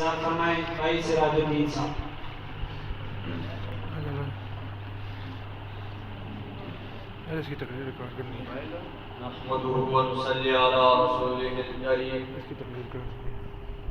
ارشاد فرمائیں بھائی سراج الدین صاحب۔ اس کی تقریر ریکارڈ کرنی ہے، نحمده ونصلي على رسوله الكريم، اس کی تقریر کرنی ہے۔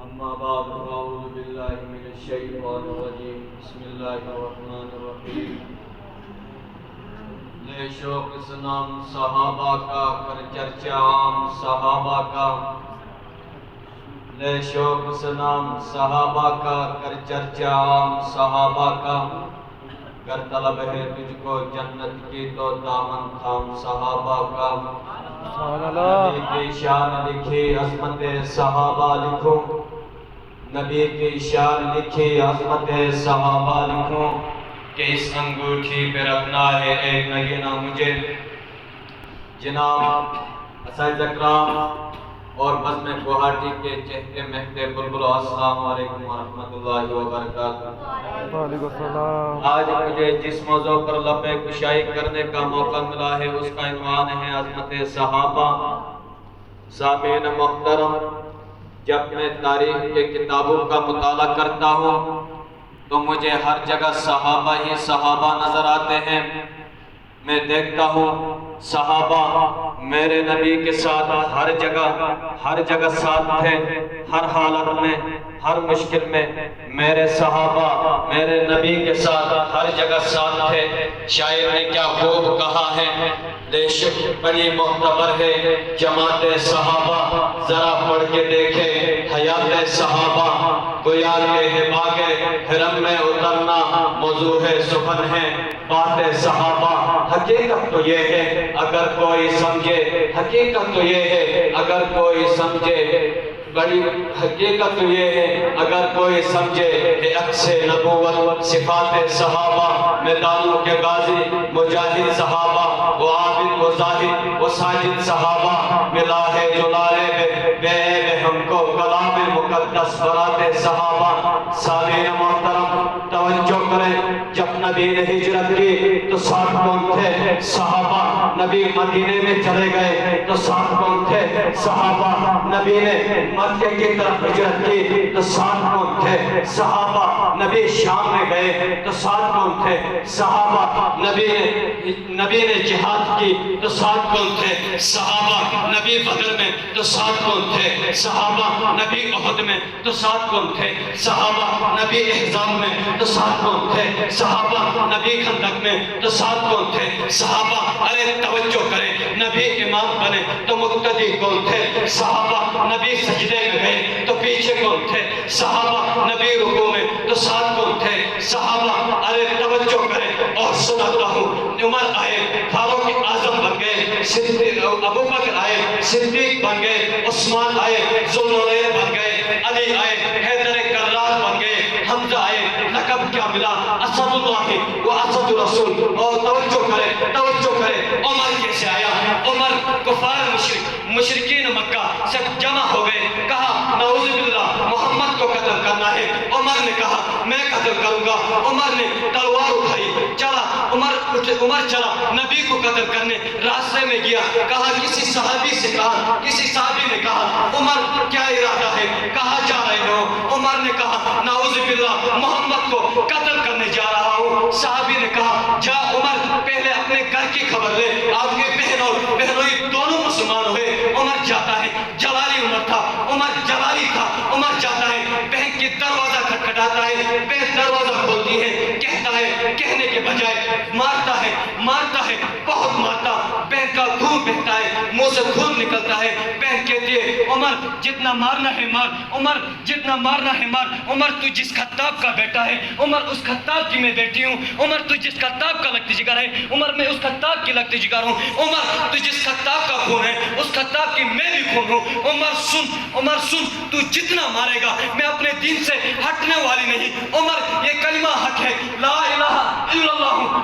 اما بعد فاعوذ بالله من الشیطان الرجیم، بسم اللہ الرحمن الرحیم۔ لے شوق سنام صحابہ کا کر چرچا عام صحابہ کا، لے شوق سنام صحابہ کا کر چرچا عام صحابہ کا، گر طلب ہے تجھ کو جنت کی تو دامن تھام صحابہ کا۔ نبی کی شان لکھی عظمت صحابہ لکھو، نبی کی شان لکھی عظمت صحابہ لکھو، کہ اس انگوٹھی پہ رکھنا ہے ایک نگینہ مجھے۔ جناب اساتذہ اکرام اور بزم گوہاٹی کے چہتے مہتے بلبلو، السلام علیکم ورحمۃ اللہ وبرکاتہ۔ وعلیکم السلام۔ آج مجھے جس موضوع پر لبِ کشائی کرنے کا موقع ملا ہے اس کا عنوان ہے عظمت صحابہ۔ سامعین محترم، جب میں تاریخ کے کتابوں کا مطالعہ کرتا ہوں تو مجھے ہر جگہ صحابہ ہی صحابہ نظر آتے ہیں۔ میں دیکھتا ہوں صحابہ میرے نبی کے ساتھ ہر جگہ ساتھ تھے، ہر حالت میں، ہر مشکل میں میرے صحابہ میرے نبی کے ساتھ ہر جگہ ساتھ تھے۔ شاعر نے کیا خوب کہا ہے، بے شک بڑی معتبر ہے جماعت صحابہ، ذرا پڑھ کے دیکھے حیات صحابہ، گویا کہ ہے باغ حرم میں اترنا موضوع سخن ہے بات صحابہ۔ حقیقت تو یہ ہے اگر کوئی سمجھے، حقیقت تو یہ ہے اگر کوئی سمجھے، بڑی حقیقت تو یہ ہے اگر کوئی سمجھے کہ عکس نبوت صفات صحابہ، میدانوں کے غازی مجاہد صحابہ، وہ عابد و زاہد و ساجد صحابہ، ملا ہے جلالے بے ہم کو کلام مقدس برات صحابہ۔ سامعین محترم توجہ کریں، جب نبی نے ہجرت کی تو ساتھ کون تھے؟ صحابہ۔ نبی مدینے میں چلے گئے تو ساتھ کون تھے؟ صحابہ۔ نبی نے مکے کی طرف ہجرت کی تو ساتھ کون تھے؟ صحابہ۔ نبی شام میں گئے تو ساتھ کون تھے؟ صحابہ۔ نبی نے جہاد کی تو ساتھ کون تھے؟ صحابہ۔ نبی بدر میں تو ساتھ کون تھے؟ صحابہ۔ نبی احد میں تو ساتھ کون تھے؟ صحابہ۔ نبی احزاب میں تو ساتھ کون تھے؟ صحابہ۔ نبی خندق میں تو ساتھ کون تھے؟ صحابہ۔ ارے توجہ کریں، نبی امام بنے تو مقتدی کون تھے؟ صحابہ۔ نبی سجدے میں گئے تو پیچھے کون تھے؟ صحابہ۔ نبی رکوع میں تو ساتھ کون تھے؟ صحابہ۔ ارے توجہ کریں اور سناتا ہوں، عمر آئے فاروق اعظم بن گئے، ابو بکر آئے صدیق بن گئے، عثمان آئے ذوالنورین بن گئے، علی آئے حیدر کرار بن گئے، حمزہ آئے لقب کیا ملا؟ اسد اللہ و اسد رسول۔ اور توجہ کریں عمر کیسے آیا؟ عمر کفار مشرکین مکہ سے جمع ہو گئے، کہا نعوذ باللہ محمد کو قتل کرنا ہے۔ عمر نے کہا میں قتل کروں گا۔ عمر نے تلوار اٹھائی، چلا عمر چلا نبی کو قتل کرنے، راستے میں گیا، کہا کسی صحابی نے کہا عمر کیا ارادہ ہے، کہاں جا رہے ہو؟ عمر نے کہا نعوذ باللہ محمد کو قتل کرنے جا رہا ہوں۔ صحابی نے کہا جا عمر پہلے اپنے گھر کی خبر لے، آپ کے بہن اور بہنوئی دونوں مسلمان ہوئے۔ عمر جاتا ہے، جلالی عمر تھا، عمر جلالی تھا، عمر جاتا ہے، بہن کی دروازہ کھٹکھٹاتا ہے، بہن دروازہ کھولتی ہے، کہتا ہے، کہنے کے بجائے مارتا ہے، بہت مارتا، بہن کا خون بہتا ہے، منہ سے خون نکلتا ہے۔ بہن کہتی ہے عمر جتنا مارنا ہے مار، عمر جتنا مارنا ہے مار، عمر تو جس خطاب کا بیٹا ہے، عمر اس خطاب کی میں بیٹی ہوں، عمر تو جس خطاب کا لگتی جگر ہے، عمر میں اس خطاب کی لگتی جگر ہوں، عمر تو جس خطاب کا خون ہے اس خطاب کی میں بھی خون ہوں۔ عمر سن تو جتنا مارے گا میں اپنے دین سے ہٹنے والی نہیں۔ عمر یہ کلمہ حق ہے، لا الہ الا اللہ